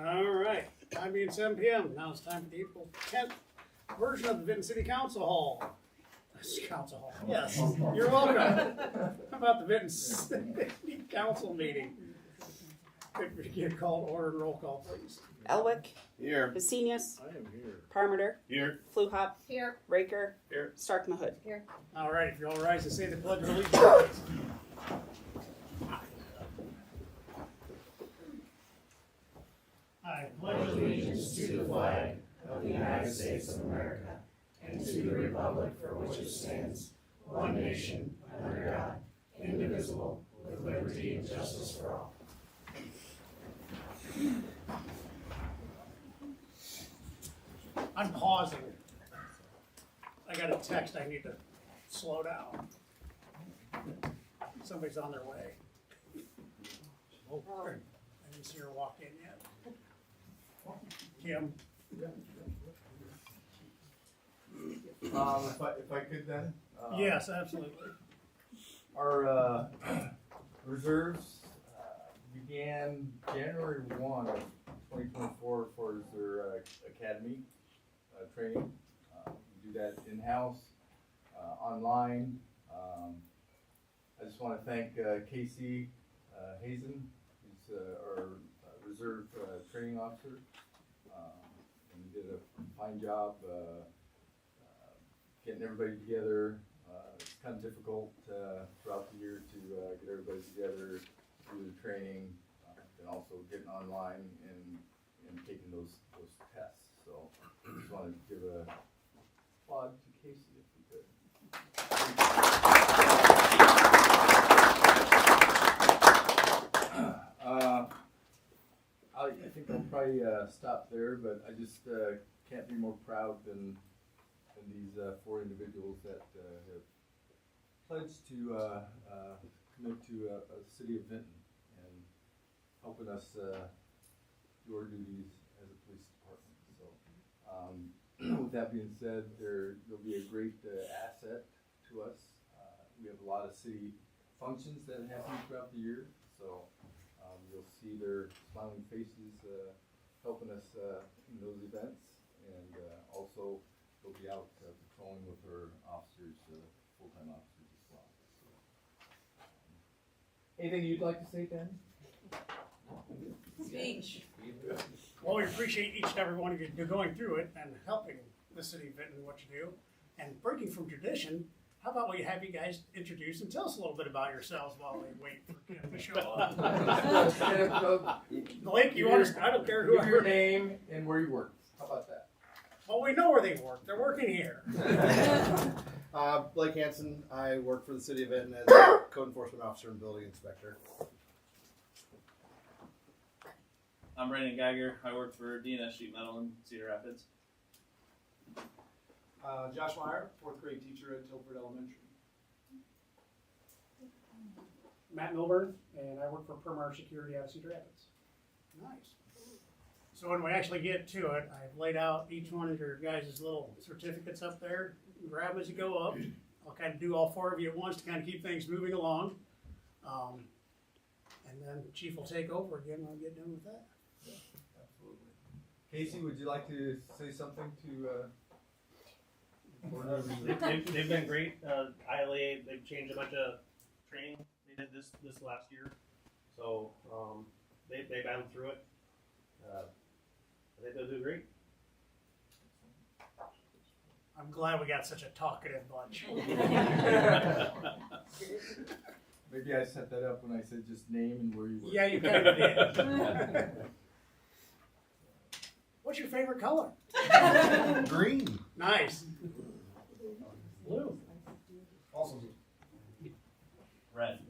All right, time being 7 p.m. Now it's time for the April 10th version of the Vinton City Council Hall. Council Hall, yes, you're welcome. How about the Vinton City Council meeting? Could we get called to order and roll call, please? Elwick, Here. Vasinius, I am here. Parmenter, Here. Fluhop, Here. Raker, Here. Stark Mahood. Here. All right, if you all rise and say the pledge of allegiance, please. I pledge allegiance to the flag of the United States of America and to the republic for which it stands, one nation, under God, indivisible, with liberty and justice for all. I'm pausing. I got a text, I need to slow down. Somebody's on their way. Oh, I didn't see her walk in yet. Kim? If I could then? Yes, absolutely. Our reserves began January 1 of 2024 for their academy training. We do that in-house, online. I just want to thank Casey Hazen, who's our reserve training officer. And he did a fine job getting everybody together. It's kind of difficult throughout the year to get everybody together, do the training, and also getting online and taking those tests. So I just want to give a plug to Casey if we could. I think I'll probably stop there, but I just can't be more proud than these 4 individuals that have pledged to commit to a city of Vinton and helping us do our duties as a police department. So with that being said, they'll be a great asset to us. We have a lot of city functions that happen throughout the year, so you'll see their smiling faces helping us in those events, and also they'll be out patrolling with our officers, full-time officers as well. So, anything you'd like to say, Dan? Speech. Well, we appreciate each and every one of you going through it and helping the city of Vinton what you do. And breaking from tradition, how about we have you guys introduce and tell us a little bit about yourselves while we wait for Kim to show up. Blake, you want to, I don't care who. Give your name and where you work. How about that? Well, we know where they work. They're working here. Blake Hansen. I work for the city of Vinton as a code enforcement officer and building inspector. I'm Brandon Geiger. I work for DNS Sheet Metal in Cedar Rapids. Josh Meyer, 4th grade teacher at Tilford Elementary. Matt Milburn, and I work for Permar Security out of Cedar Rapids. Nice. So when we actually get to it, I've laid out each one of your guys' little certificates up there. Grab them as you go up. I'll kind of do all 4 of you at once to kind of keep things moving along. And then Chief will take over again when we get done with that. Yeah, absolutely. Casey, would you like to say something to They've been great. ILA, they've changed a bunch of training they did this last year. So they battled through it. I think they'll do great. I'm glad we got such a talkative bunch. Maybe I set that up when I said just name and where you work. Yeah, you kind of did. What's your favorite color? Green. Nice. Blue. Also. Red.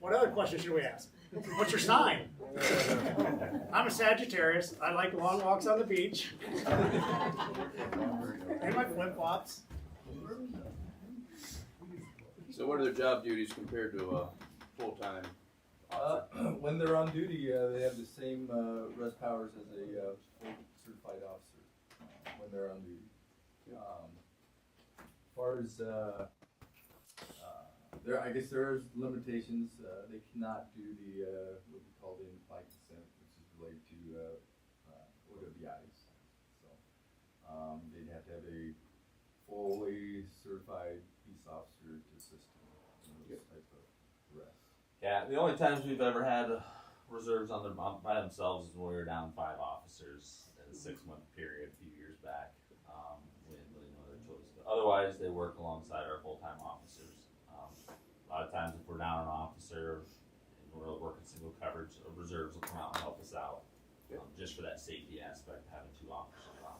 What other questions should we ask? What's your sign? I'm a Sagittarius. I like long walks on the beach. And my flip-flops. So what are their job duties compared to a full-time officer? When they're on duty, they have the same rest powers as a full certified officer when they're on duty. As far as I guess there's limitations, they cannot do the, what we call the implied consent, which is related to, OWIs. So, they'd have to have a fully certified police officer to assist them in those type of arrests. Yeah, the only times we've ever had reserves on their by themselves is when we were down 5 officers in a 6-month period a few years back. We didn't really know their choice. But otherwise, they work alongside our full-time officers. A lot of times, if we're down an officer and we're working single coverage, reserves will come out and help us out, just for that safety aspect, having 2 officers on.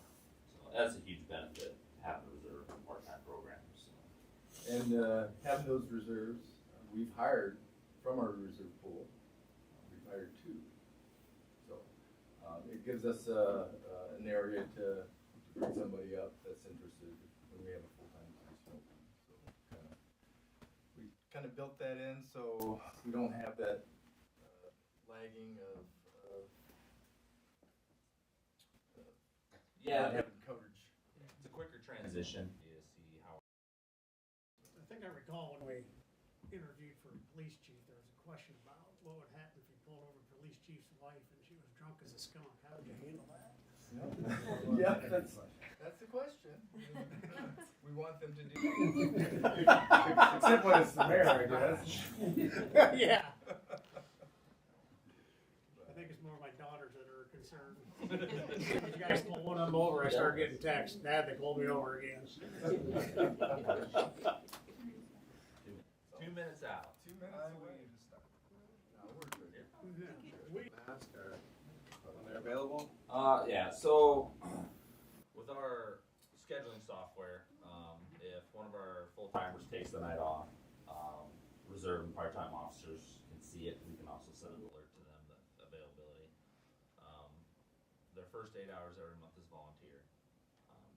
So that's a huge benefit, having a reserve part-time program. So. And having those reserves, we've hired from our reserve pool. We've hired 2. So it gives us an area to bring somebody up that's interested when we have a full-time position open. So we kind of built that in so we don't have that lagging of not having coverage. It's a quicker transition. You see how. I think I recall when we interviewed for police chief, there was a question about what would happen if you pulled over police chief's wife and she was drunk as a skunk. How would you handle that? Yeah, that's the question. We want them to do. Except when it's the mayor, I guess. Yeah. I think it's more my daughters that are concerned. You guys pull one of them over, I start getting texts, Dad, they pulled me over again. 2 minutes out. 2 minutes away. No, we're good. When they're available. Yeah, so with our scheduling software, if one of our full-timers takes the night off, reserve and part-time officers can see it. We can also send an alert to them, the availability. Their first 8 hours every month is volunteer.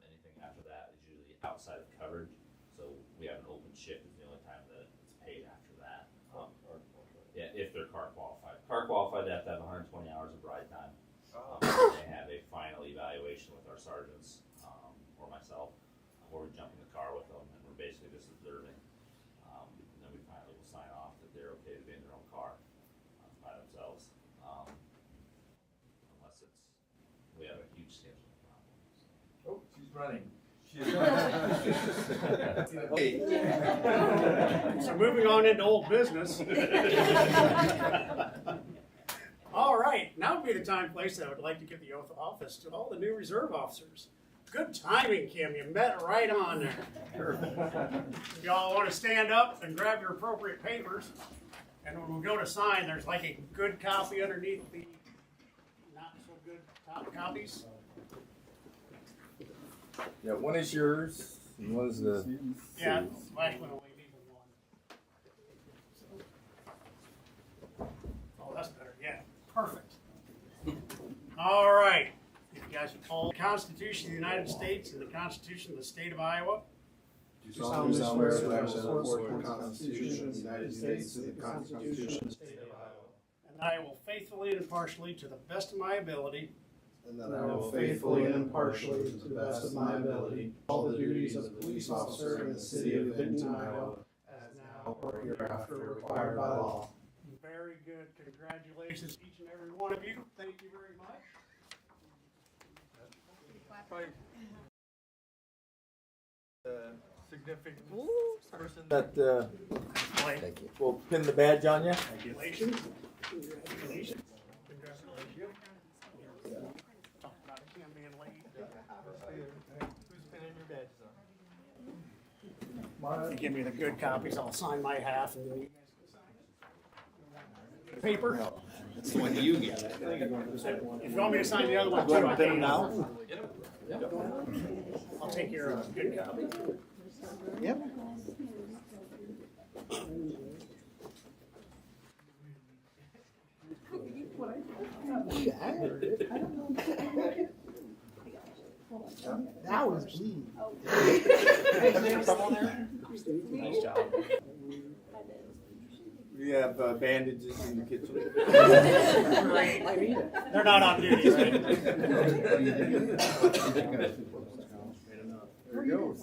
Anything after that is usually outside of coverage. So we have an open shift is the only time that it's paid after that. Yeah, if they're car qualified. Car qualified, they have to have 120 hours of ride time. They have a final evaluation with our sergeants, or myself, where we jump in the car with them and we're basically just observing. And then we finally will sign off that they're okay to be in their own car by themselves. Unless we have a huge scheduling problem. Oh, she's running. So moving on into old business. All right, now would be the time and place that I would like to give the oath of office to all the new reserve officers. Good timing, Kim, you met right on there. Y'all want to stand up and grab your appropriate papers, and when we go to sign, there's like a good copy underneath the not so good top copies. Yeah, one is yours, and one is the. Yeah, last one only needs one. Oh, that's better, yeah, perfect. All right, if you guys would follow the Constitution of the United States and the Constitution of the State of Iowa. Do solemnly swear that I will support the Constitution of the United States and the Constitution of the State of Iowa. And that I will faithfully and impartially, to the best of my ability, And that I will faithfully and impartially, to the best of my ability, all the duties of a police officer in the city of Vinton, Iowa, as now or hereafter required by law. very good, congratulations each and every one of you, thank you very much. Significant person that Thank you. will pin the badge on you. Congratulations. Congratulations. Congratulations. Talk about him being late. Who's pinning your badges on? You give me the good copies, I'll sign my half and then you guys can sign. Paper? That's the one you get. If you want me to sign the other one too, I can. now? I'll take your good copy. Yep. That was me. Nice job. We have bandages in the kitchen. They're not on duty. There he goes.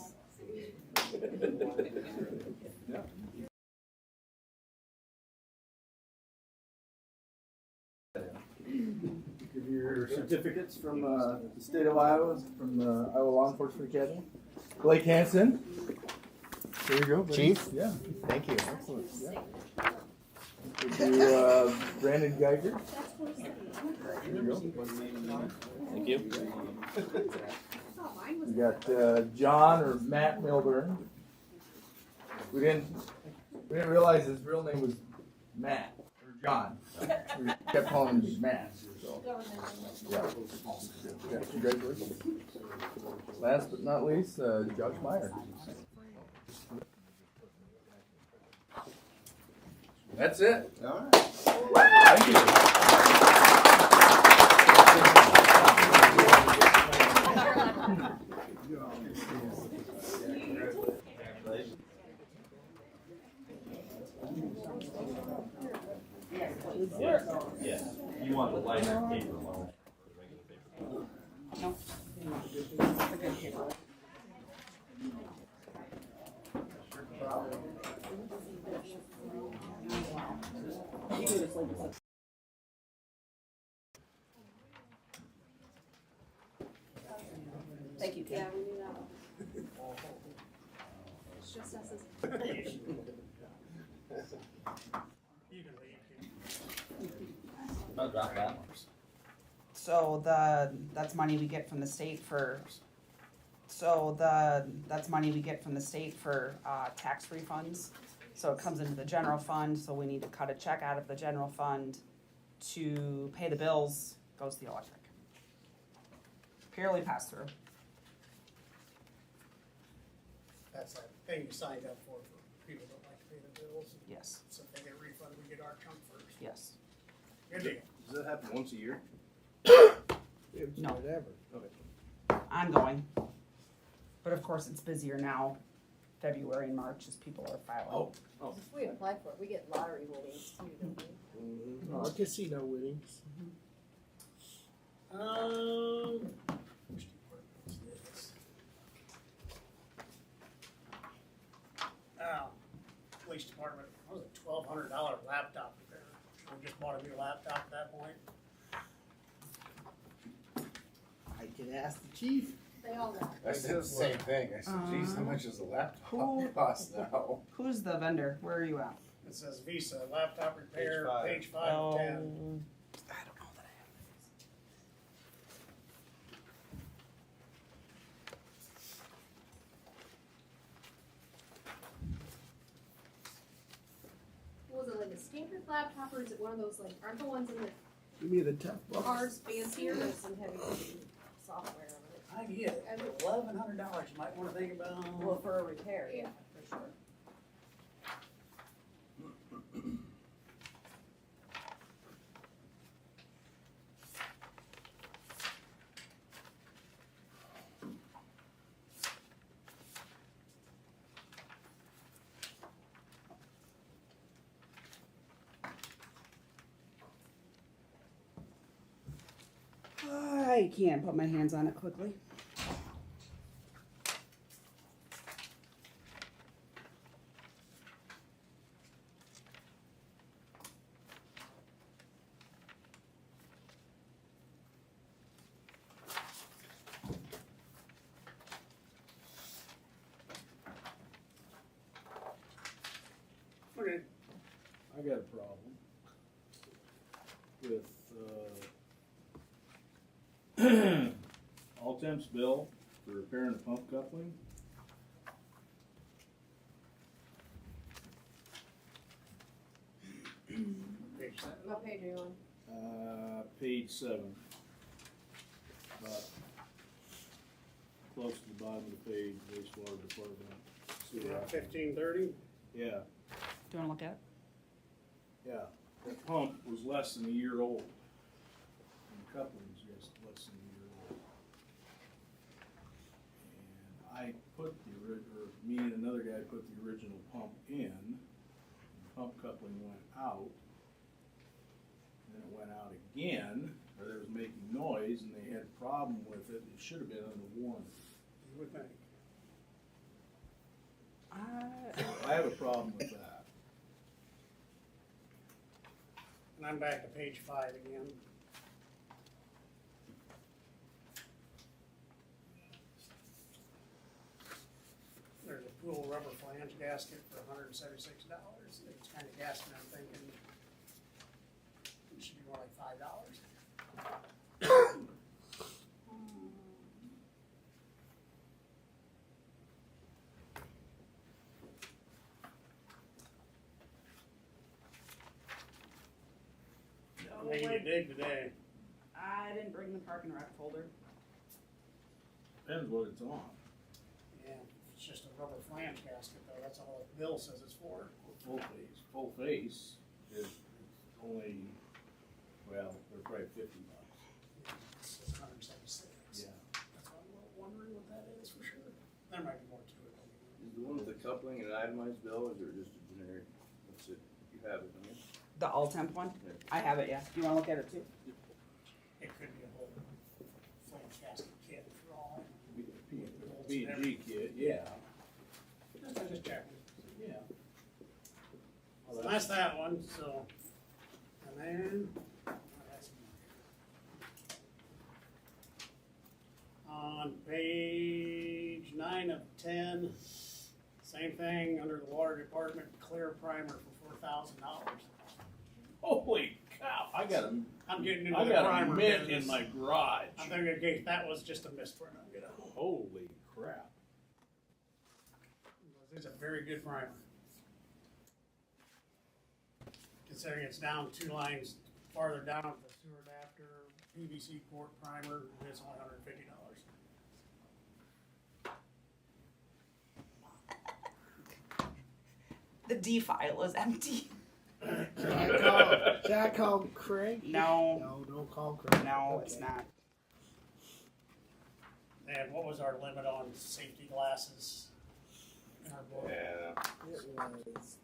certificates from the state of Iowa, from the Iowa Law Enforcement Academy. Blake Hansen. There you go, buddy. Chief? Yeah. Thank you. Excellent. Yeah. To Brandon Geiger. There you go. Thank you. We got John or Matt Milburn. We didn't realize his real name was Matt or John. We kept calling him Matt. So yeah, congratulations. Last but not least, Josh Meyer. That's it. All right. Thank you. Yes. You want the lighter paper one, or the regular paper? Thank you, Tim. Yeah, we knew that one. It's just us as. You can leave. I'll drop that. So that's money we get from the state for, that's money we get from the state for, tax refunds. So it comes into the general fund, so we need to cut a check out of the general fund to pay the bills, goes to the electric. Purely pass through, That's that thing you signed up for people that like to pay the bills. yes, So if they get a refund, we get our chunk first. yes. Good deal. Does that happen once a year? No. Whatever. Ongoing. But of course, it's busier now, February and March, as people are filing. If we apply for it, we get lottery winnings too, don't we? Casino winnings. Which department is this? Police department, what was it, $1,200 laptop repair? We just bought a new laptop at that point. I can ask the chief. They all know. I said the same thing. I said, geez, how much does a laptop Who- cost now? Who's the vendor? Where are you at? It says Visa, laptop repair, Page 5. page 5 of 10. I don't know that I have Was it like a standard laptop or is it one of those like, aren't the ones in the Give me the tough box. cars fancier with some heavy duty software on it? I get it, $1,100, you might wanna think about. Well, for a repair, yeah, for sure. I can't put my hands on it quickly. Okay. I got a problem with, all temps bill for repairing the pump coupling. Page 7. What page are you on? Page 7. About close to the bottom of the page, wastewater department. sewer operations. 1530. Yeah, Do you wanna look at it? yeah. That pump was less than a year old. And the coupling's just less than a year old. And I put me and another guy put the original pump in. The pump coupling went out. Then it went out again, or there was making noise, and they had a problem with it. It should have been under warranty. You would think. I have a problem with that. And I'm back to page 5 again. rubber flange gasket for $176. It's kind of gasping, I'm thinking it should be more like $5. I'm making you dig today. I didn't bring the park and rec folder. Depends what it's on. Yeah, it's just a rubber flange gasket though, that's all the bill says it's for. Full face is only, well, they're probably $50. It's 176. Yeah. That's why I'm a little wondering what that is for sure. There might be more to it. Is the one with the coupling an itemized bill, or is it just a generic? What's it? You have it, don't you? The Alltemp one? Yeah. I have it, yeah. Do you wanna look at it too? It could be a whole flange gasket kit for all. B&G kit, yeah. Just checking. Yeah. So that's that one, so, and then, on page 9 of 10, same thing, under the water department, clear primer for $4,000. Holy cow, I got I'm getting into I the got a primer mitt business. in my garage. I'm thinking, okay, that was just a misprint, I'm gonna, Holy crap. it's a very good primer. Considering it's down 2 lines farther down, the sewer adapter, PVC quart primer, it's only $150. The D file is empty. Should I call Craig? No, No, don't call Craig. no, it's Okay. not. And what was our limit on safety glasses in our book? Yeah. It was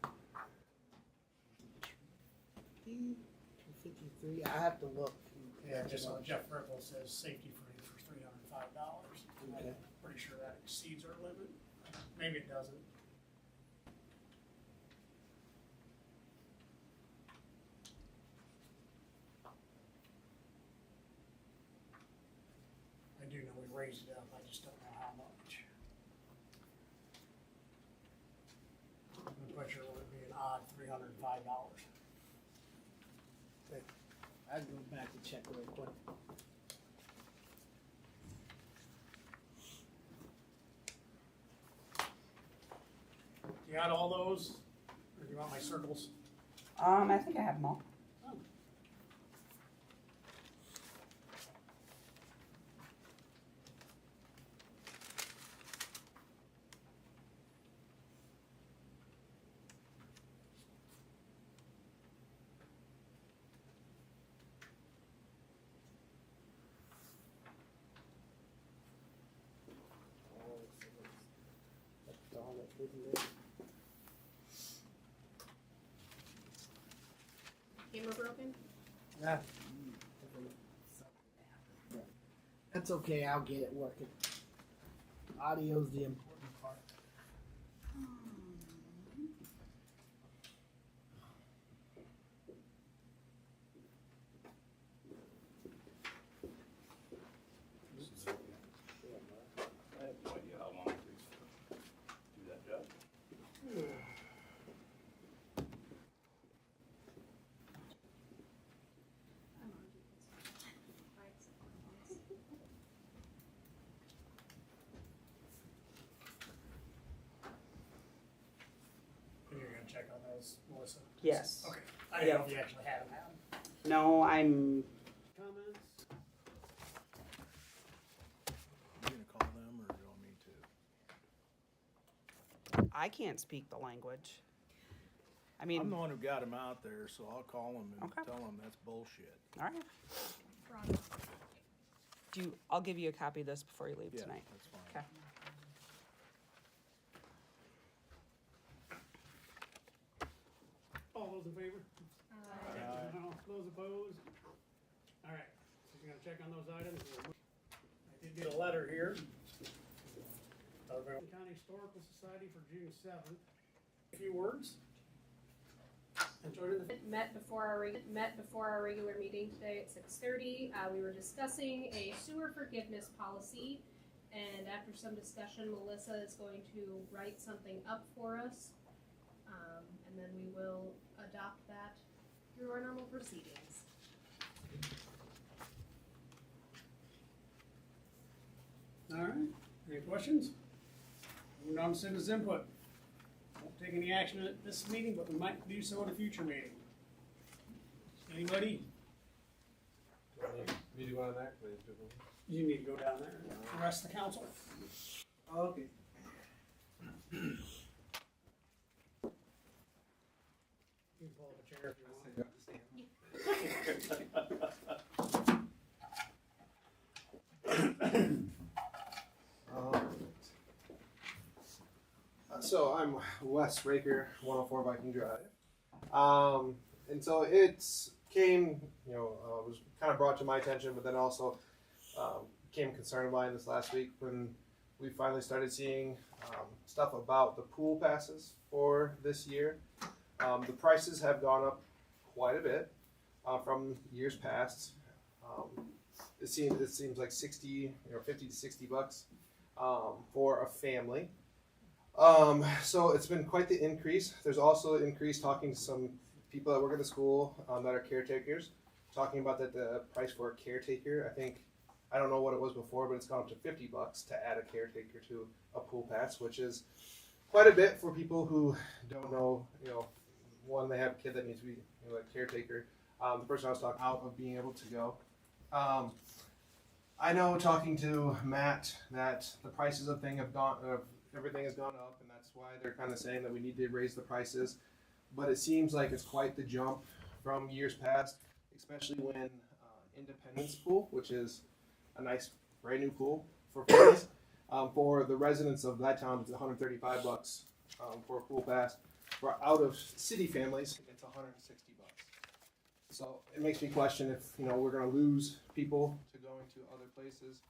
253. I have to look. Yeah, just on Jeff Ripple says safety free for $305. Okay. I'm pretty sure that exceeds our limit. Maybe it doesn't. I do know we raised it up, I just don't know how much. I'm quite sure it would be an odd $305. I'll go back and check real quick. You got all those, or do you want my circles? I think I have them all. Camera broken? Ah. That's okay, I'll get it working. Audio's the important part. I have no idea how long it takes to do that job. And you're gonna check on those, Melissa? Yes. Okay, I didn't know if you actually had them out. No, I'm, Comments? You gonna call them or do you want me to? I can't speak the language. I I'm mean, the one who got him out there, so I'll call him and Okay. tell him that's bullshit. all right. I'll give you a copy of this before you leave Yeah, tonight. that's fine. Okay. All those in favor? No, those opposed? All right, so you're gonna check on those items. I did get a letter here. County Historical Society for June 7th. A few words. Enjoyed it. Met before our regular meeting today at 6:30. We were discussing a sewer forgiveness policy, And after some discussion, Melissa is going to write something up for us. And then we will adopt that through our normal proceedings. All right, any questions? Moving on to citizens input. Won't take any action at this meeting, but we might do so at a future meeting. Anybody? Me do one on that, please. You need to go down there and address the council. Okay. You can pull up a chair if you want. So I'm Wes Raker, 104 Viking Drive. And so it came, was kind of brought to my attention, but then also became a concern of mine this last week when we finally started seeing stuff about the pool passes for this year. The prices have gone up quite a bit from years past. It seems like 50 to 60 bucks for a family. So it's been quite the increase. There's also an increase talking to some people that work at the school that are caretakers, talking about that the price for a caretaker, I don't know what it was before, but it's gone up to 50 bucks to add a caretaker to a pool pass, which is quite a bit for people who don't know, one, they have a kid that needs to be a caretaker. The person I was talking out of being able to go. I know talking to Matt that the prices of everything has gone up, and that's why they're kind of saying that we need to raise the prices. But it seems like it's quite the jump from years past, especially when Independence Pool, which is a nice brand new pool for families, for the residents of that town, it's 135 bucks for a pool pass. For out of city families, it's 160 bucks. So it makes me question if we're going to lose people to going to other places,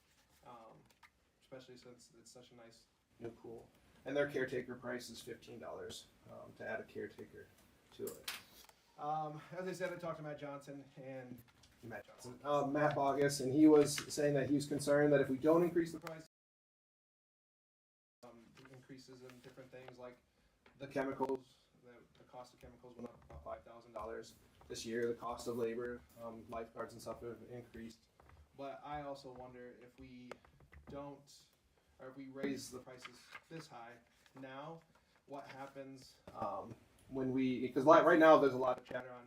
especially since it's such a nice new pool. And their caretaker price is $15 to add a caretaker to it. As I said, I talked to Matt Bogus, and he was saying that he was concerned that if we don't increase the price, increases in different things like the chemicals, the cost of chemicals went up about $5,000 this year. The cost of labor, lifeguards and stuff have increased. But I also wonder if we don't, or if we raise the prices this high now, what happens when because right now there's a lot of chatter on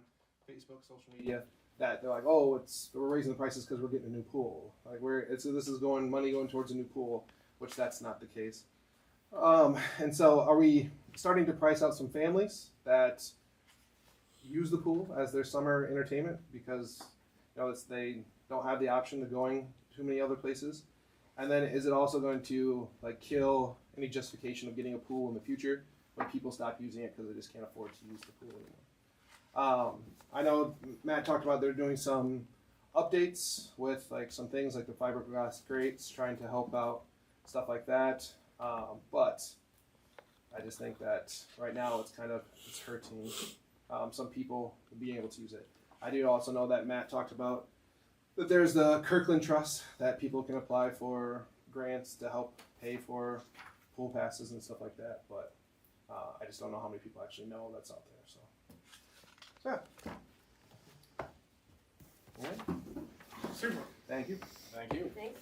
Facebook, social media, that they're like, oh, we're raising the prices because we're getting a new pool. Like this is money going towards a new pool, which that's not the case. And so are we starting to price out some families that use the pool as their summer entertainment because they don't have the option of going too many other places? And then is it also going to kill any justification of getting a pool in the future when people stop using it because they just can't afford to use the pool anymore? I know Matt talked about they're doing some updates with some things like the fiberglass grates, trying to help out, stuff like that. But I just think that right now it's hurting some people being able to use it. I do also know that Matt talked about that there's the Kirkland Trust that people can apply for grants to help pay for pool passes and stuff like that. But I just don't know how many people actually know that's out there. So yeah. All right. Super. Thank you. Thank you. Thanks,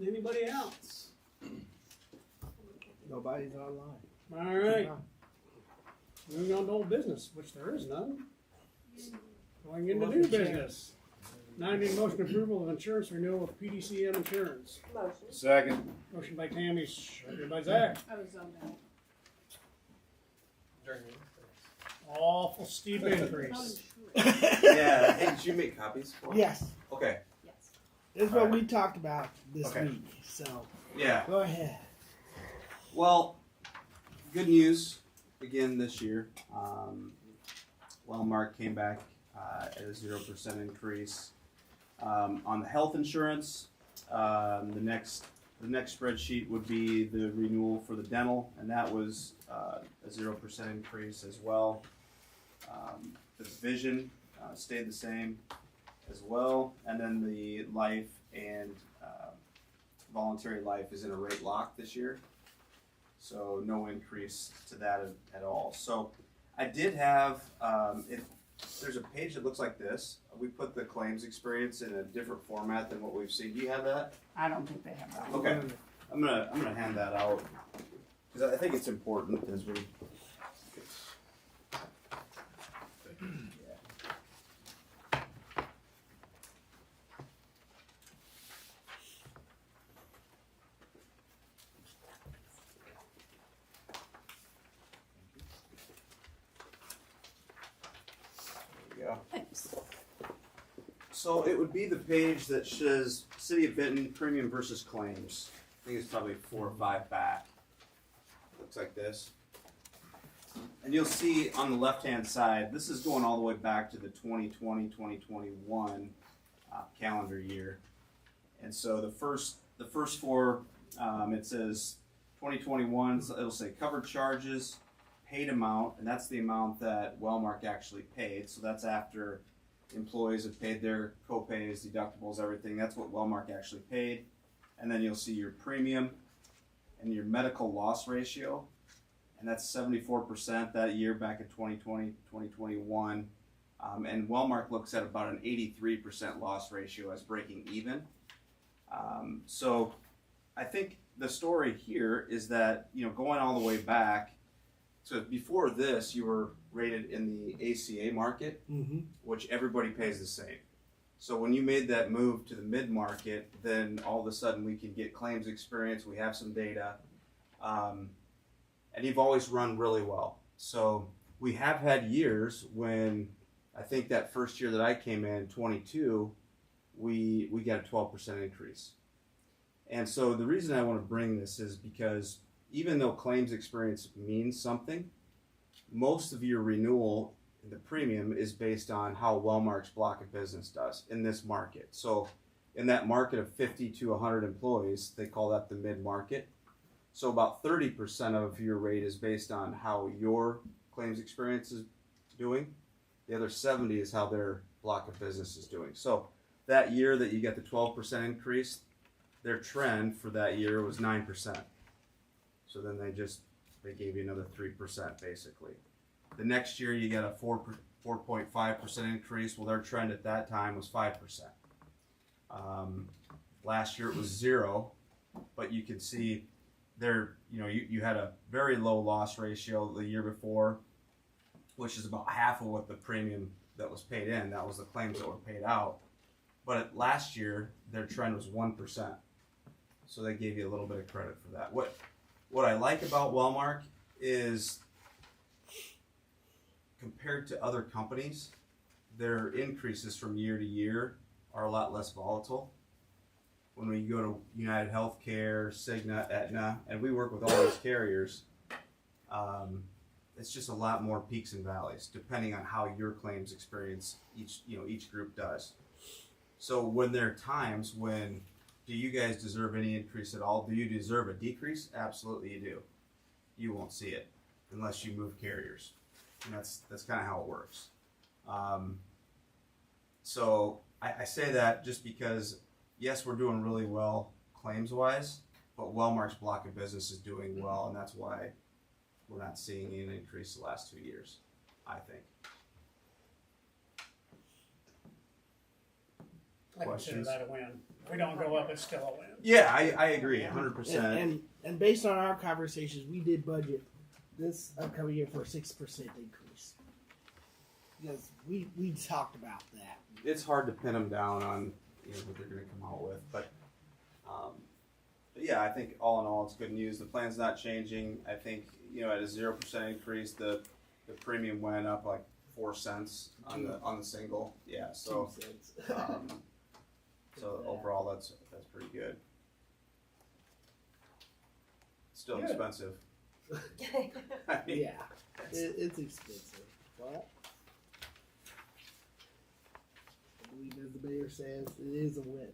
Anybody else? Nobody's online. All right. Moving on to old business, which there is none. Going into new business. Now I need a motion approval of insurance renewal with PDCM Insurance. Motion. Second. Motion by Tammy, seconded by Zach. I was zoned out. Awful steep increase. Yeah, hey, did you make copies for me? Yes, Okay, Yes. this is what we talked about this Okay. week, so yeah. go ahead. Well, good news again this year. Wellmark came back at a 0% increase. On the health insurance, the next spreadsheet would be the renewal for the dental, and that was a 0% increase as well. The vision stayed the same. as well. And then the life and voluntary life is in a rate lock this year. So no increase to that at all. So I did have, if there's a page that looks like this, we put the claims experience in a different format than what we've seen. Do you have that? I don't think they have that. Okay, I'm gonna hand that out because I think it's important as we. Thanks. So it would be the page that says City of Benton premium versus claims. I think it's probably 4 or 5 back. Looks like this. And you'll see on the left-hand side, this is going all the way back to the 2020, 2021 calendar year. And so the first 4, it says 2021, so it'll say covered charges, paid amount, and that's the amount that Wellmark actually paid. So that's after employees have paid their co-pays, deductibles, everything. That's what Wellmark actually paid. And then you'll see your premium and your medical loss ratio. And that's 74% that year back in 2020, 2021. And Wellmark looks at about an 83% loss ratio as breaking even. So I think the story here is that, going all the way back, so before this, you were rated in the ACA market, which everybody pays the same. So when you made that move to the mid-market, then all of a sudden we can get claims experience, we have some data, and you've always run really well. So we have had years when, I think that first year that I came in, 22, we got a 12% increase. And so the reason I want to bring this is because even though claims experience means something, most of your renewal, the premium, is based on how Wellmark's block of business does in this market. So in that market of 50 to 100 employees, they call that the mid-market. So about 30% of your rate is based on how your claims experience is doing. The other 70 is how their block of business is doing. So that year that you got the 12% increase, their trend for that year was 9%. So then they gave you another 3% basically. The next year you got a 4.5% increase. Well, their trend at that time was 5%. Last year it was 0, but you can see there, you had a very low loss ratio the year before, which is about half of what the premium that was paid in. That was the claims that were paid out. But last year their trend was 1%. So they gave you a little bit of credit for that. What I like about Wellmark is, compared to other companies, their increases from year to year are a lot less volatile. When we go to United Healthcare, Cigna, Aetna, and we work with all these carriers, it's just a lot more peaks and valleys depending on how your claims experience each group does. So when there are times when, do you guys deserve any increase at all? Do you deserve a decrease? Absolutely you do. You won't see it unless you move carriers. And that's kind of how it works. So I say that just because, yes, we're doing really well claims-wise, but Wellmark's block of business is doing well, and that's why we're not seeing an increase the last 2 years, I think. I consider that a win. If we don't go up, it's still a win. Yeah, I agree, 100%. And based on our conversations, we did budget this upcoming year for a 6% increase. Because we talked about that. It's hard to pin them down on what they're going to come out with, but yeah, I think all in all, it's good news. The plan's not changing. I think at a 0% increase, the premium went up like 4 cents on the single. Yeah, so 2 cents. so overall, that's pretty good. Still Good. expensive. I mean, Yeah, it's expensive, but I believe, as the mayor says, it is a win.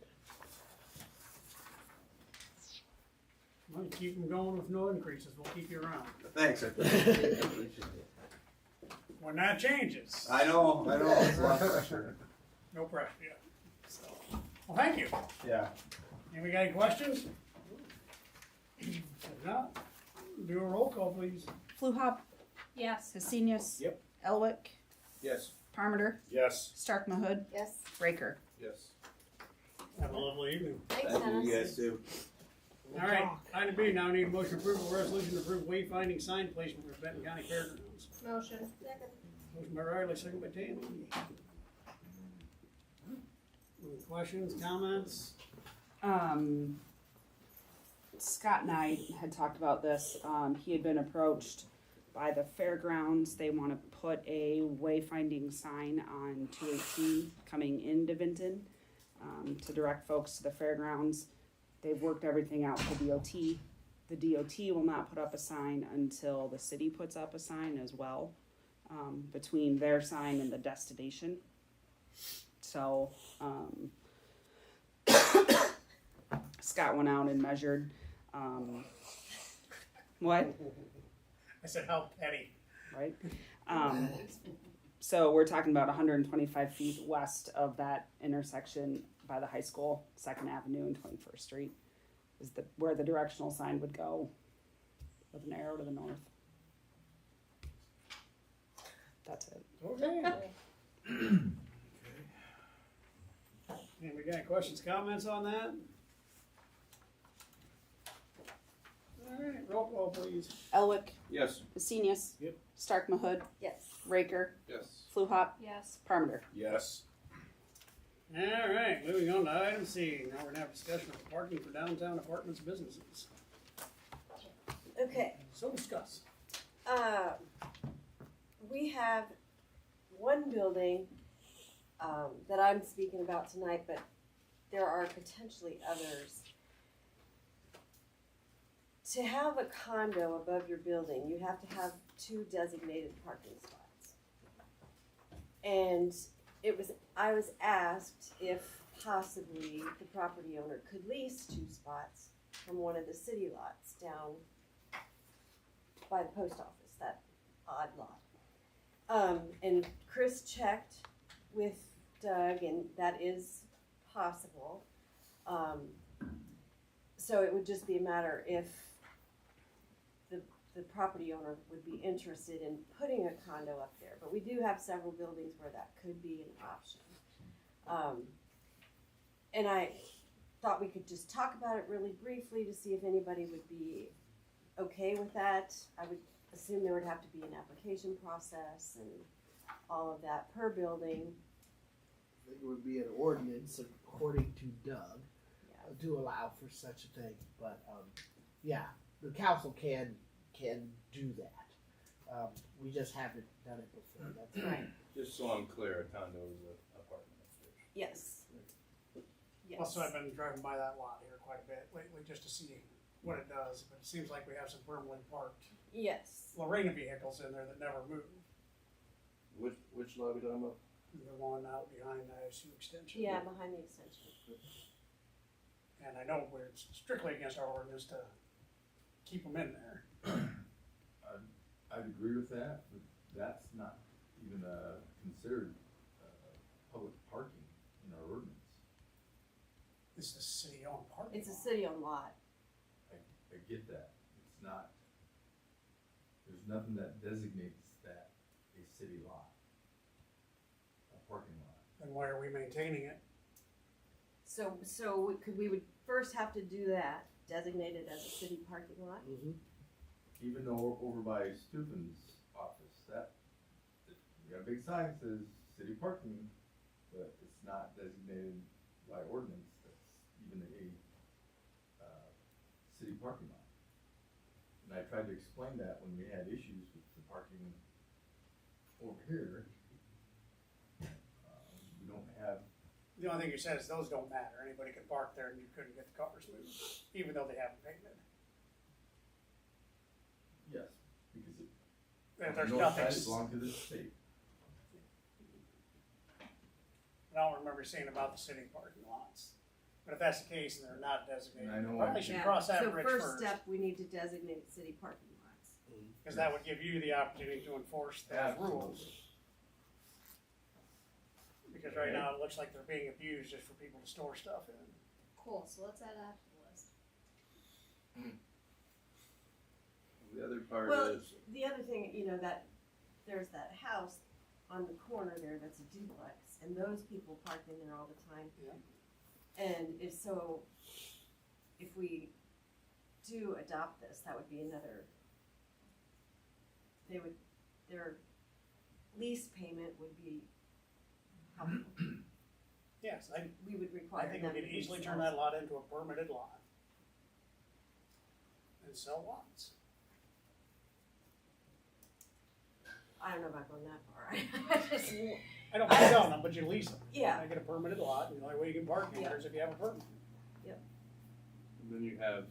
Well, you keep them going with no increases, we'll keep you around. Thanks, I appreciate it. When that changes. I know, it's a lot of pressure. No pressure, yeah. So, well, thank you. Yeah. Anybody got any questions? If not, do a roll call, please. Fluhop, Yes. Hesenius. Yep. Elwick, Yes. Parmenter, Yes. Stark Mahood, Yes. Raker. Yes. Have a lovely evening. Thanks, Thank you, Dennis. you guys too. All right, item B, now I need a motion to approve a resolution to approve wayfinding sign placement for Benton County Fairgrounds. Motion. Second. Motion by Riley, second by Tammy. Any questions, comments? Scott and I had talked about this. He had been approached by the fairgrounds. They want to put a wayfinding sign on 218 coming into Vinton to direct folks to the fairgrounds. They've worked everything out for DOT. The DOT will not put up a sign until the city puts up a sign as well, between their sign and the destination. So, Scott went out and measured. What? I said, how petty. Right? So we're talking about 125 feet west of that intersection by the high school, 2nd Avenue and 21st Street, is where the directional sign would go with an arrow to the north. That's it. Okay. Anybody got any questions, comments on that? All right, roll call, please. Elwick, Yes. Hesenius. Yep. Stark Mahood, Yes. Raker, Yes. Fluhop, Yes. Parmenter. Yes. All right, moving on to item C. Now we're gonna have discussion of parking for downtown apartments businesses. Okay, So discuss. we have one building, that I'm speaking about tonight, but there are potentially others. To have a condo above your building, you have to have 2 designated parking spots. And I was asked if possibly the property owner could lease 2 spots from one of the city lots down by the post office, that odd lot. And Chris checked with Doug, and that is possible. So it would just be a matter if the property owner would be interested in putting a condo up there. But we do have several buildings where that could be an option. And I thought we could just talk about it really briefly to see if anybody would be okay with that. I would assume there would have to be an application process and all of that per building. I think it would be an ordinance according to Doug Yeah. to allow for such a thing. But yeah, the council can do that. We just haven't done it before. That's Right. Just so I'm clear, a condo is an apartment upstairs. Yes. Yes. Also, I've been driving by that lot here quite a bit lately just to see what it does, but it seems like we have some permanently parked Yes. Lorena vehicles in there that never move. Which lot are we talking about? The one out behind the ISU extension. Yeah, behind the extension. And I know we're strictly against our ordinance to keep them in there. I'd agree with that, but that's not even considered public parking in our ordinance. This is a city-owned parking It's a lot. city-owned lot. I get that. It's not, there's nothing that designates that a city lot, a parking lot. Then why are we maintaining it? So we would first have to do that, designate it as a city parking lot. Even though over by Steuben's office, we got a big sign that says city parking, but it's not designated by ordinance, that's even a, city parking lot. And I tried to explain that when we had issues with the parking over here. We don't have, The only thing you said is those don't matter. Anybody could park there and you couldn't get the cars moved, even though they haven't painted. yes, because it, If there's north nothing. side belong to the state. I don't remember seeing about the city parking lots. But if that's the case and they're not designated, I know we probably I- should cross that So bridge first first. step, we need to designate city parking lots. Because that would give you the opportunity to enforce those rules. Because right now it looks like they're being abused just for people to store stuff in. Cool, so let's add that to the list. The other part Well, is, the other thing, you know, that there's that house on the corner there that's a duplex, and those people park in there all the time. Yeah. And if we do adopt this, that would be another, their lease payment would be helpful. Yes, We would I require think them we to could be easily turn that lot into a permitted lot. And sell lots. I don't know about going that far. I don't mind selling them, but you lease them. Yeah. Make it a permitted lot, and the only way you can park in there is if you have a permit. and then you have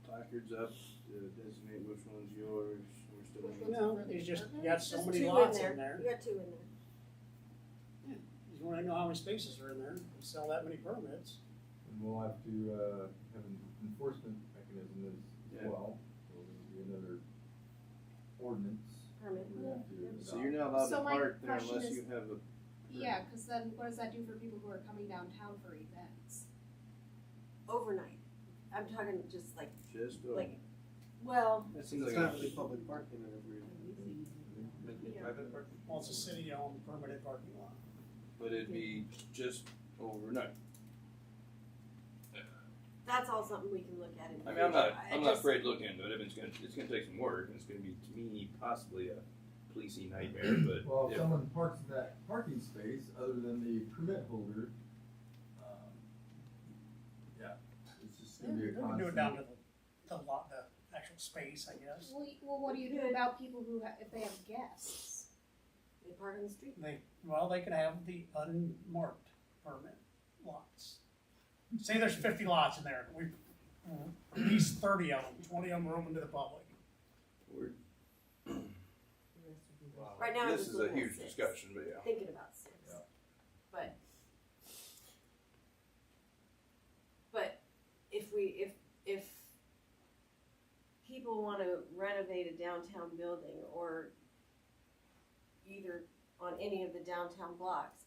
placards up to designate which one's yours. We're still in. No, he's just, you got so Just many two lots in in there. You got two in there. You wanna know how many spaces are in there, you sell that many permits. And we'll have to, have an enforcement mechanism as Yeah. well, so there'll be another ordinance. Permit. we have to So adopt. you're not allowed So to my park there question unless is- you have a. Yeah, cause then what does that do for people who are coming downtown for events? Overnight. I'm talking just like, Just well, that seems It's like not a, really public parking or every, making it Yeah. private parking. Well, it's a city-owned permitted parking lot. but it'd be just overnight. that's all something we can look at in the I mean, I'm future. not just- afraid to look into it. It's gonna take some work, and it's gonna be to me possibly a policey nightmare. But Well, if if- someone parks in that parking space other than the permit holder, yeah, it's just gonna be a We can constant. do it down to the lot, the actual space, I guess. Well, what do you do about people who, if they have guests? They park on the street. They can have the unmarked permit lots. Say there's 50 lots in there, we release 30 of them, 20 of them are open to the public. we're, Right now, I'm this just is a looking at huge 6. discussion, but yeah. Thinking about 6. Yeah. But if people want to renovate a downtown building or either on any of the downtown blocks,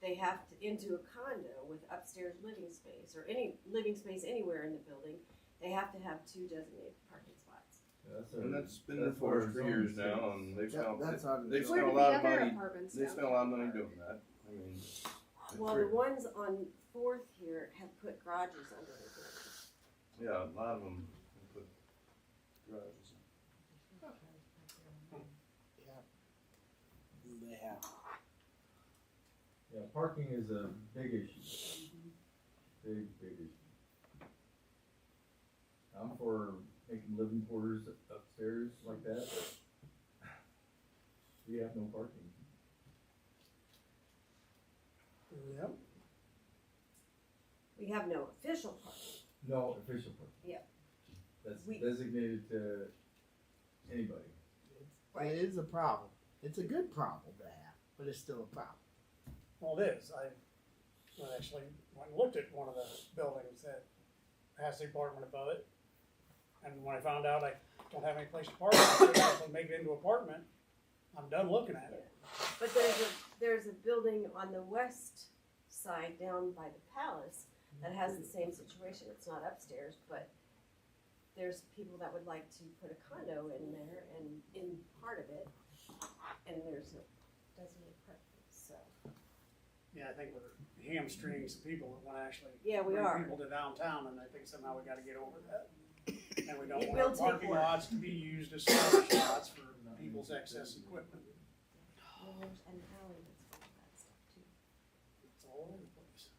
they have to, into a condo with upstairs living space or any living space anywhere in the building, they have to have 2 designated parking spots. Yeah, And that's been enforced for years now, and they've spent That's on. they've Where spent a do lot the of other money. apartments They spent a lot of money downtown doing that. I mean, it's Well, pretty- the ones on 4th here have put garages under the buildings. yeah, a lot of them put garages. They have. Yeah, parking is a big issue. Big issue. I'm for making living quarters upstairs like that, but we have no parking. Yep. We have no official parking. No official parking. Yep. That's We- designated to anybody. Right. It is a problem. It's a good problem to have, but it's still a problem. Well, it is. I actually went and looked at one of the buildings that has the apartment above it. And when I found out I don't have any place to park, I could actually make it into an apartment. I'm done looking at it. But there's a building on the west side down by the palace that has the same situation. It's not upstairs, but there's people that would like to put a condo in there and in part of it, and there's a designated parking, so. Yeah, I think we're hamstringing some people that want to actually Yeah, we bring are. people to downtown, and I think somehow we got to get over that. And we don't It want will our take parking work. lots to be used as storage lots for people's excess equipment. Well, there's an alley that's full of that stuff too. It's all over the place.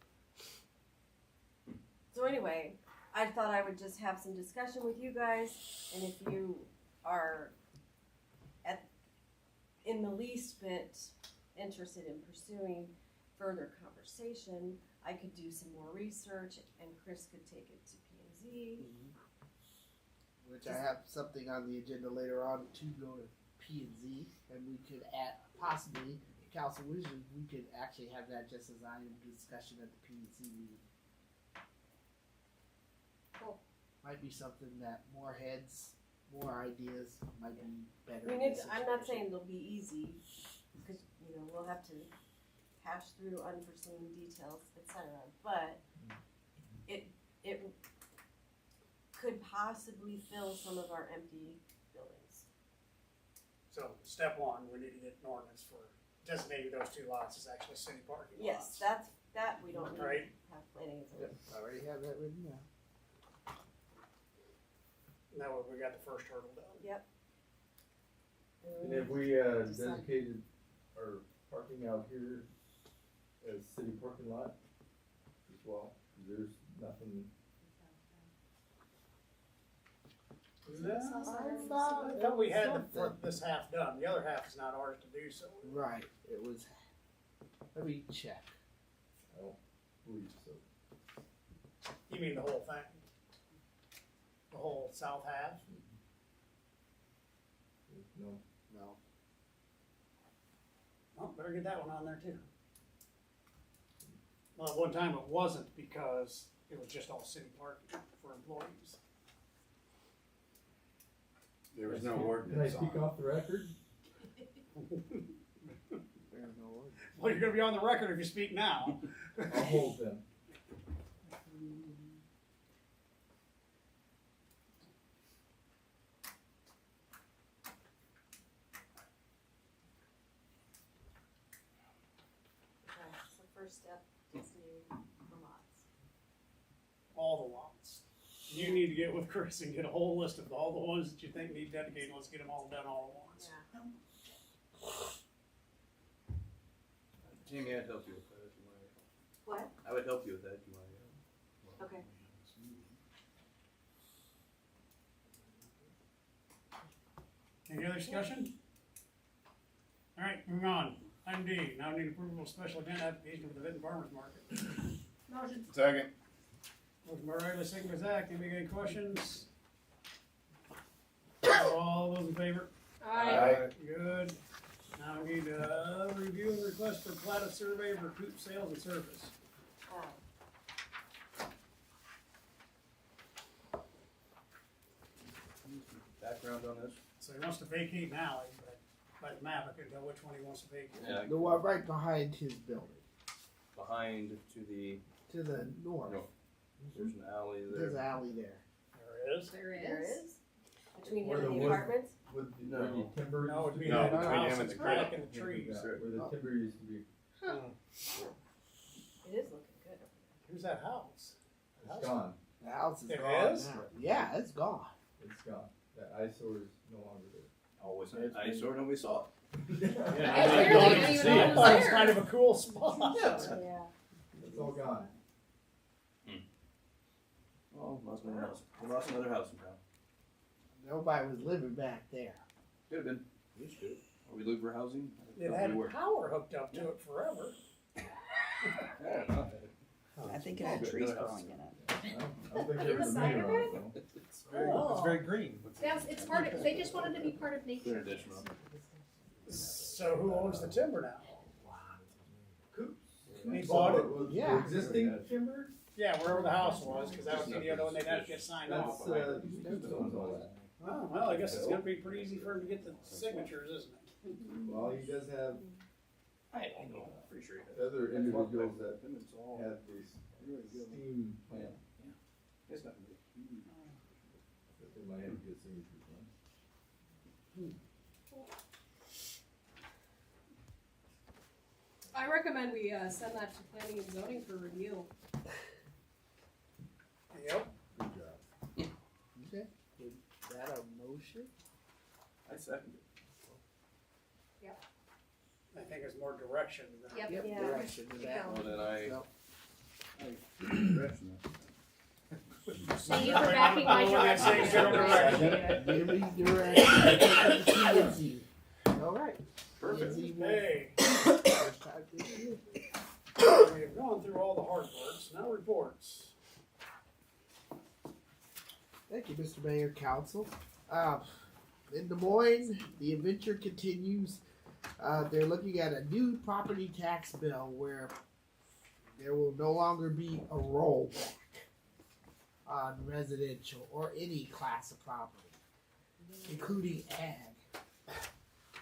So anyway, I thought I would just have some discussion with you guys, and if you are in the least bit interested in pursuing further conversation, I could do some more research, and Chris could take it to P&Z. Which I have something on the agenda later on to go to P&Z, and we could add, possibly, council wishes, we could actually have that just as item discussion at the P&Z meeting. Cool. Might be something that more heads, more ideas might be better. I mean, in this I'm not situation. saying it'll be easy, because, we'll have to hash through unforeseen details, etc. But it could possibly fill some of our empty buildings. So step one, we need to get an ordinance for designating those 2 lots as actually city parking Yes, lots. that we don't need Right. to have planning and Yep, zoning. I already have that written down. That way we got the first hurdle done. Yep. And if we designated our parking out here as city parking lot as well, there's nothing. I thought we had this half done. The other half is not ours to do so. Right, it was, let me check. I don't believe so. You mean the whole thing? The whole south half? No. No. Well, better get that one on there too. Well, at one time it wasn't because it was just all city parking for employees. There was no Can I ordinance speak on off the record? There's no ordinance. Well, you're gonna be on the record if you speak now. I'll hold them. Okay, so first step, designating the lots. All the lots. You need to get with Chris and get a whole list of all the ones that you think need dedicated. Let's get them all done all at once. Yeah. Jamie, I'd help you with that if you want. What? I would help you with that if you want. Okay. Any other discussion? All right, moving on. Item D, now need approval of special event application for the Vinton Farmers Market. Motion. Second. Motion by Riley, second by Zach. Anybody got any questions? All those in favor? Good. Now we need a review and request for plat of survey of recoup sales and service. Background on this? So he wants to vacate an alley, but by the map, I couldn't tell which one he wants to vacate. Yeah. The one right behind his building, Behind to the to the north. north. There's an alley There's there. an alley there. There it is. There is? Between Where him and the the wood- apartments? With the, No. where the timber. No, it'd used be to No, that between house him and that's the back creek. in the trees. Yeah, where the timber used to be. It is looking good. Who's that house? It's gone. The house is It gone is? now. Yeah, it's gone. It's gone. That eyesore is no longer there. Oh, it's an eyesore, nobody saw it. Clearly, I you didn't even know it was thought it's there. kind of a cool spot. Yeah. It's all gone. Oh, lost another house. We lost another house in town. Nobody was living back there. Could have been. Used to. Or we look for housing. It had power hooked up to it forever. I don't know. I think it had trees growing in it. I don't think On there the was a side meter of on it? it though. It's very green. Yes, it's part of, they just wanted to be part of Clear nature. additional. So who owns the timber now? He So bought it? was Yeah. the existing timber? Yeah, wherever the house was, because that would be the other one they'd have to get signed off. That's, Stoops owns all that. Oh, well, I guess it's gonna be pretty easy for him to get the signatures, isn't it? Well, he does have I know. Pretty sure he does. other individuals that It's all. have this steam plant It's not big. that they might have to get signatures on. I recommend we send that to planning and zoning for review. Yep. Good job. Okay. Is that a motion? I second it. I think it's more direction than. Yep. Yep, Yeah. direction to that Keep one. Well, then I. Yep. Direction Thank you for backing my Oh, that's saying general direction. Give me direction. P&Z. All right. Perfect. P&Z will- Hey, first time this year. we have gone through all the hard parts, now reports. Thank you, Mr. Mayor, Council. In Des Moines, the adventure continues. They're looking at a new property tax bill where there will no longer be a rollback on residential or any class of property, including ag.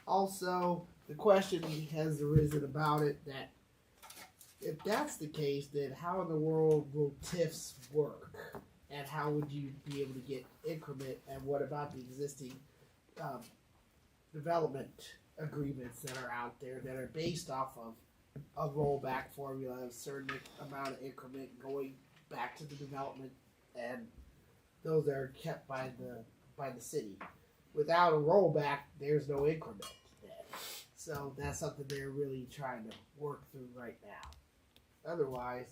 Also, the question has arisen about it that if that's the case, then how in the world will TIFs work? And how would you be able to get increment? And what about the existing development agreements that are out there that are based off of a rollback formula, a certain amount of increment going back to the development, and those are kept by the city. Without a rollback, there's no increment. So that's something they're really trying to work through right now. Otherwise,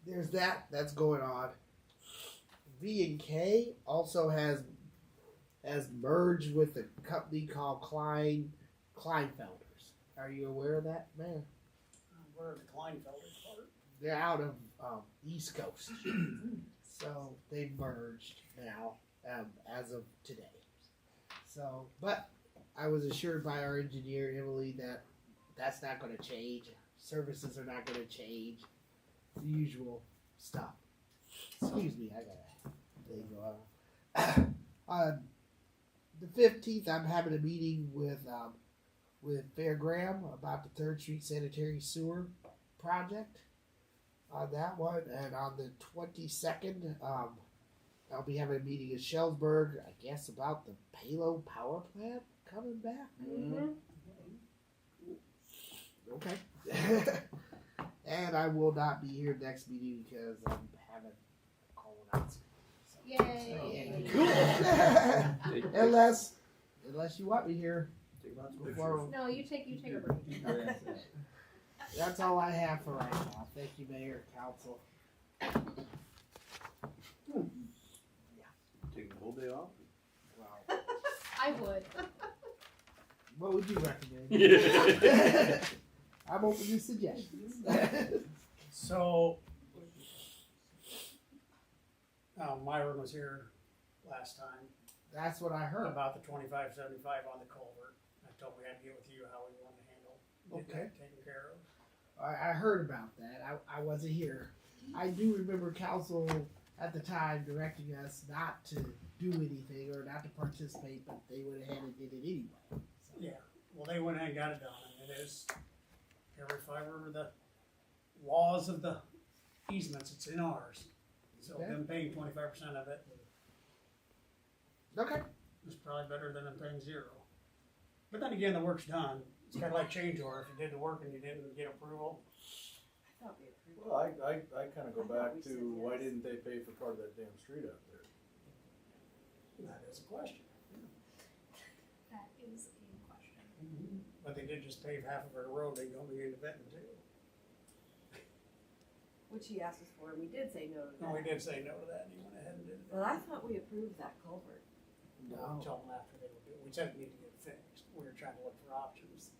there's that's going on. V&K also has merged with a company called Kleinfelders. Are you aware of that, man? Where are the Kleinfelders part? They're out of East Coast, so they merged now as of today. So, but I was assured by our engineer Emily that that's not going to change. Services are not going to change. The usual stuff. Excuse me, I got a thing going on. On the 15th, I'm having a meeting with Fair Graham about the 3rd Street Sanitary Sewer project on that one. And on the 22nd, I'll be having a meeting in Shellsburg, I guess, about the Palo Power Plant coming back. Mm-hmm. Okay. And I will not be here next meeting because I'm having a colonoscopy. Yay! Cool. unless you want me here. Before, No, you take a break. that's all I have for right now. Thank you, Mayor, Council. Take the whole day off? Wow. I would. What would you recommend? I'm open to suggestions. So, Myron was here last time That's what I heard. about the 2575 on the culvert. I told him we had to get with you how we wanted to handle getting Okay. that taken care of. I heard about that. I wasn't here. I do remember council at the time directing us not to do anything or not to participate, but they went ahead and did it anyway. So. Yeah, well, they went ahead and got it done, and it is every fiber of the laws of the easements, it's in ours. So Okay. them paying 25% of it Okay. is probably better than them paying zero. But then again, the work's done. It's kind of like change order. If you did the work and you didn't get approval, I thought we approved. Well, I kind of go I thought back we to said why yes. didn't they pay for part of that damn street out there? that is a question. That is a question. But they did just pave half of our road. They go into Benton too. Which he asked us for, and we did say no to that. No, we did say no to that, and he went ahead and did it. Well, I thought we approved that culvert. No, we told them after they would do it. We said it needed to get fixed. We were trying to look for options.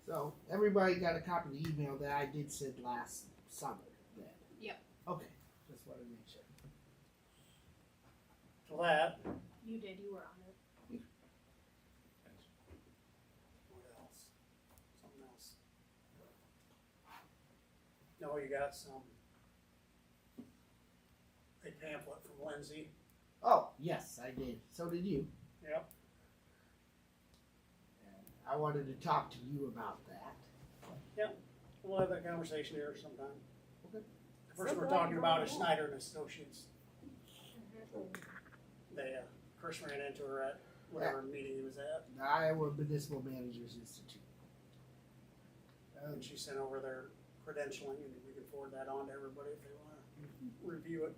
So everybody got a copy of the email that I did send last summer. Then. Yep. Okay. Just wanted to make sure. So that. You did, you were on it. What else? Something else. No, you got a pamphlet from Lindsay. Oh yes, I did. So did you. Yep. And I wanted to talk to you about that. We'll have that conversation here sometime. Okay. First, So we're glad talking you about brought is it up. Snyder and Associates. They, Chris ran into her at whatever meeting he was at, The Iowa Municipal Managers Institute. and she sent over their credentialing, and we can forward that on to everybody if they wanna review it.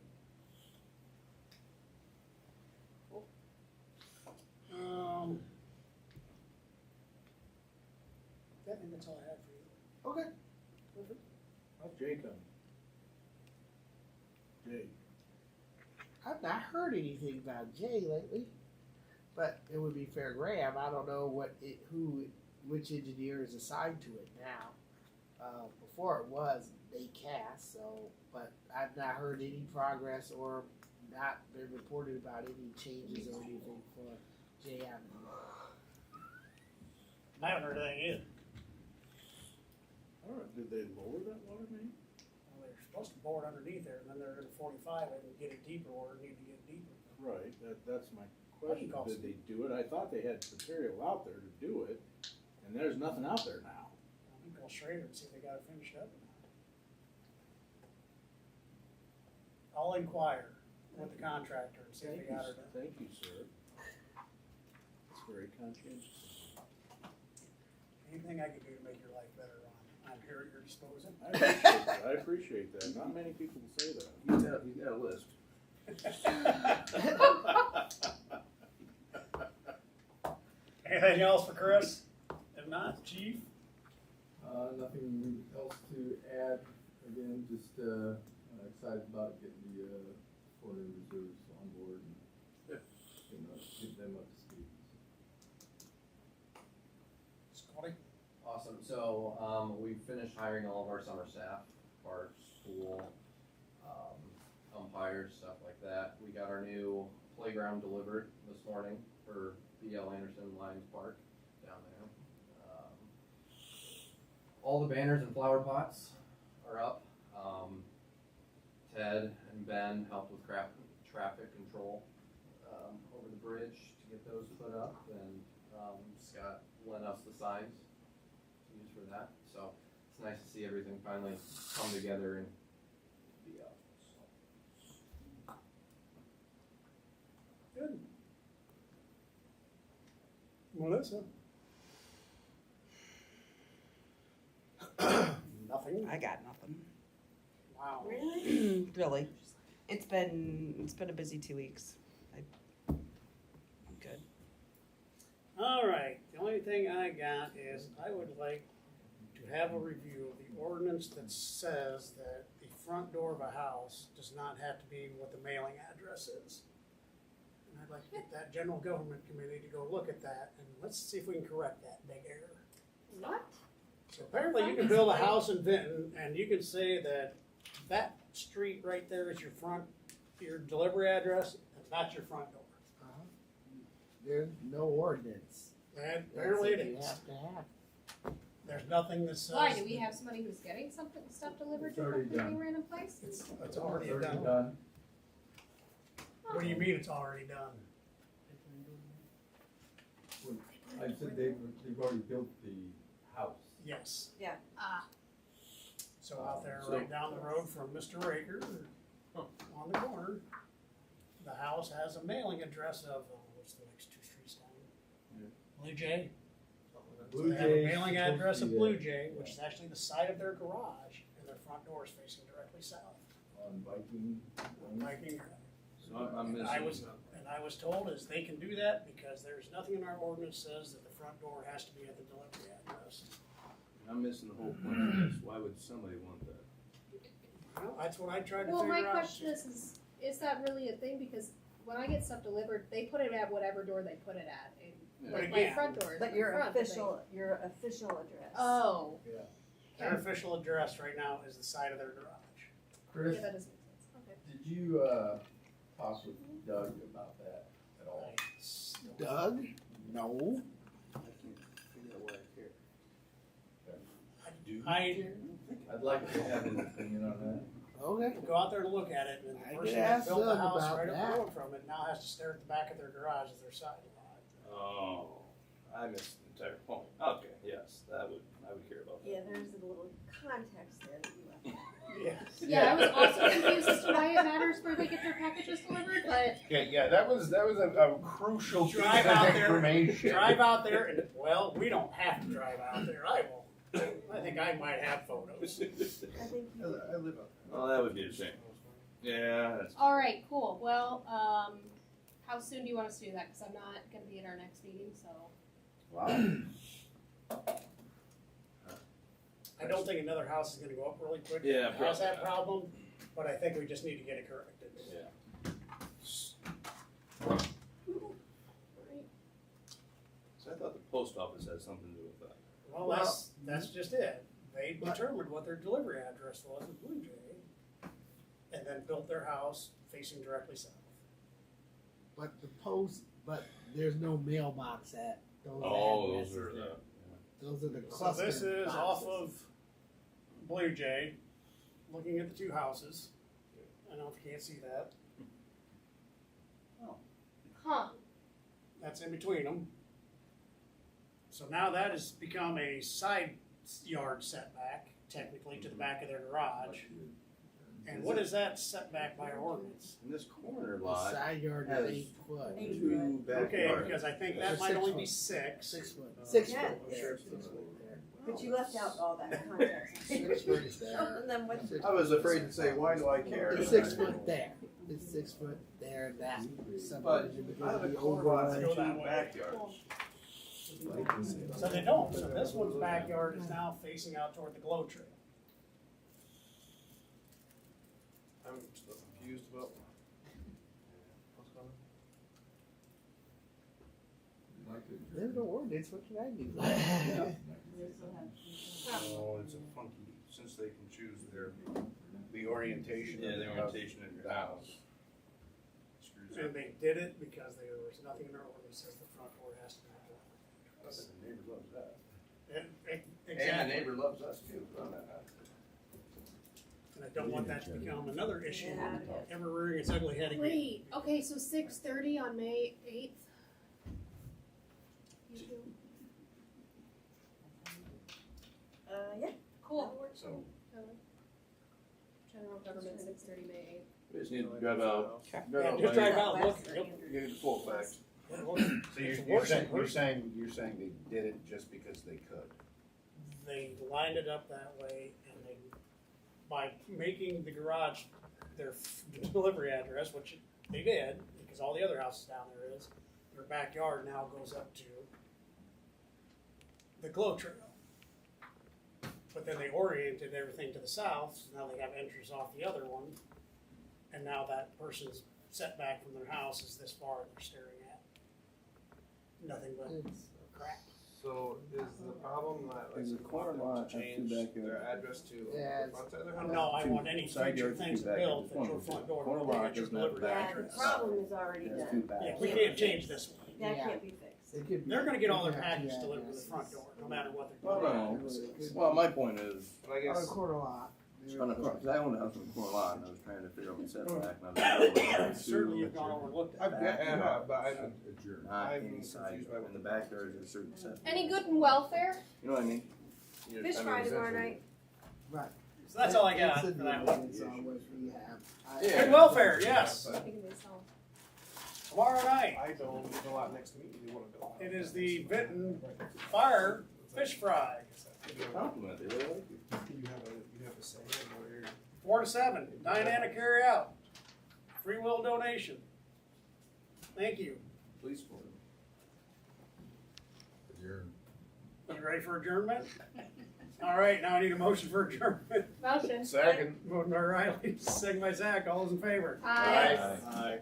I think that's all I have for you. Okay. How's Jay coming? Jay. I've not heard anything about Jay lately, but it would be Fair Graham. I don't know which engineer is assigned to it now. Before it was Cast, so but I've not heard any progress or not been reported about any changes or anything for Jay Avenue. I haven't heard anything either. I don't know, did they lower that water main? Well, they're supposed to bore it underneath there, and then they're gonna 45 it and get it deeper, or need to get deeper. Right, that's my question. cost Did they do it? I thought they had material out there to do it, and there's nothing out there now. You can call Schrader and see if they got it finished up or not. I'll inquire with the contractor and see if they got it done. Thank you, sir. It's very conscientious. Anything I can do to make your life better, Ron, I'm here at your disposal. I appreciate that. Not many people say that. He's got a list. Anything else for Chris? If not, Chief? Nothing else to add. Again, just excited about getting the foreign reserves on board and getting them up to speed. Scotty? Awesome. So we finished hiring all of our summer staff, parks, pool, umpires, stuff like that. We got our new playground delivered this morning for B.L. Anderson Lions Park down there. All the banners and flower pots are up. Ted and Ben helped with traffic control over the bridge to get those put up, and Scott lent us the signs to use for that. So it's nice to see everything finally come together and be up. Good. Melissa? Nothing? I got nothing. Wow. Really? Really. It's been a busy 2 weeks. I'm good. All right, the only thing I got is I would like to have a review of the ordinance that says that the front door of a house does not have to be what the mailing address is. And I'd like to get that general government committee to go look at that, and let's see if we can correct that big error. What? So apparently you can build a house in Vinton, and you can say that that street right there is your delivery address, and that's your front door. There's no ordinance. And apparently it You is. have to have. There's nothing that says. Why, do we have somebody who's getting stuff delivered It's to a already completely done. random place? It's already Already done. done. What do you mean it's already done? I said they've already built the house. Yes. Yeah. So out there, right down the road from Mr. Raker, on the corner, the house has a mailing address of, what's the next 2 streets down? Blue Jay. So they have a mailing address of Blue Jay, which is actually the side of their garage, and their front door is facing directly south. On Viking. Viking. So I'm missing. And I was told is they can do that because there's nothing in our ordinance says that the front door has to be at the delivery address. I'm missing the whole point of this. Why would somebody want that? Well, that's what I tried to Well, figure my out. question is that really a thing? Because when I get stuff delivered, they put it at whatever door they put it at. And But like my again- front door is But in your front, but official address. Oh. Their official address right now is the side of their garage. Chris, Yeah, that doesn't make sense. Okay. did you talk with Doug about that at all? Doug? No. I can't figure out why I care. I'd like to have his opinion on that. Okay. Go out there and look at it, and the I person could that ask built the Doug house about right up that. the road from it now has to stare at the back of their garage as their side lot. Oh, I missed the entire point. Okay, yes, I would care about that. Yeah, there's a little context there that you left out. Yes. Yeah, I was also confused as to why it matters where they get their packages delivered, but Okay, yeah, that was a crucial piece Drive of out there, information. drive out there, and, well, we don't have to drive out there, I will. I think I might have photos. I think you I live out there. Oh, that would be a shame. Yeah, that's. all right, cool. Well, how soon do you want us to do that? Because I'm not going to be at our next meeting, so. Wow. I don't think another house is gonna go up really quick. Yeah, It has probably that not. problem, but I think we just need to get it corrected. Yeah. So I thought the post office had something to do with that. Well, that's just it. They determined what their delivery address was in Blue Jay, and then built their house facing directly south. But there's no mailbox at those Oh, addresses those are there. the. Those are the So cluster this is boxes. off of Blue Jay, looking at the 2 houses. I don't know if you can't see that. Huh. That's in between them. So now that has become a side yard setback, technically, to the back of their garage. And what is that setback by ordinance? And this corner The lot side yard has is 8 foot. two Okay, backyards. because I think that Or might 6 only be foot. 6. 6 foot. 6 Yeah. foot there. 6 foot there. But you left out all that context. 6 foot there. And then what? I was afraid to say, why do I care? It's 6 foot there. It's 6 foot there. And that subdivision is Out of gonna the be corner over. lots, Go that two way. backyards. So they don't. So this one's backyard is now facing out toward the glow trail. I'm still confused about what's going on. There's no ordinance. What can I do? Oh, it's a funky, since they can choose the orientation Yeah, of the orientation of the house. Screws And up. they did it because there was nothing in their ordinance that says the front door has to be blocked. The neighbor loves that. And And the exactly. neighbor loves us too. And I don't want that to become another issue, Yeah. ever rearing its ugly head again. Wait, okay, so 6:30 on May 8th? You two? Yeah. Cool. So, General government, 6:30, May we just need to drive out. Yeah, just drive out, look, yep. You get the full facts. So So you're saying they did it just because they could? They lined it up that way, and they, by making the garage their delivery address, which they did, because all the other houses down there is, their backyard now goes up to the glow trail. But then they oriented everything to the south, so now they have entries off the other one, and now that person's setback from their house is this far they're staring at. Nothing but crap. So is the problem that like Is the we corner want them lot to have two change backyards? their address to Yeah, the front side of their house? No, I Two want any side future yards, things two built backyards. that your front door Corner will be lot at your doesn't have delivery Yeah, the address. problem is already There's done. two backyards. Yeah, we can't change this one. That Yeah. can't be fixed. It could be- They're gonna get all their they could have packages two delivered to the addresses. front door, no matter what their. Well, delivery no. address is. Well, my point is, But I On a guess quarter lot. on the corner, because I own a house on the corner lot, and I was trying to figure out my setback, and I was trying to Certainly you've gone over and looked at I've it. got, yeah, but I'm not I'm inside, confused by what- in the backyard, there's a certain setback. Any good in welfare? You know what I mean? Fish fry tomorrow night. Right. So that's all I got It's for a that new one. ordinance on which we have. Yeah. Good welfare, yes. I think they sell. Tomorrow night, I don't live a lot next to me. You want to build a house. it is the Vinton Fire Fish Fry, Compliment, they really like you. You have a say in where 4 to 7, Diana carry out. Free will donation. Thank you. Please for it. You ready for adjournment? All right, now I need a motion for adjournment. Motion. Second. Moving by Riley, second by Zach, all those in favor? Aye. Aye.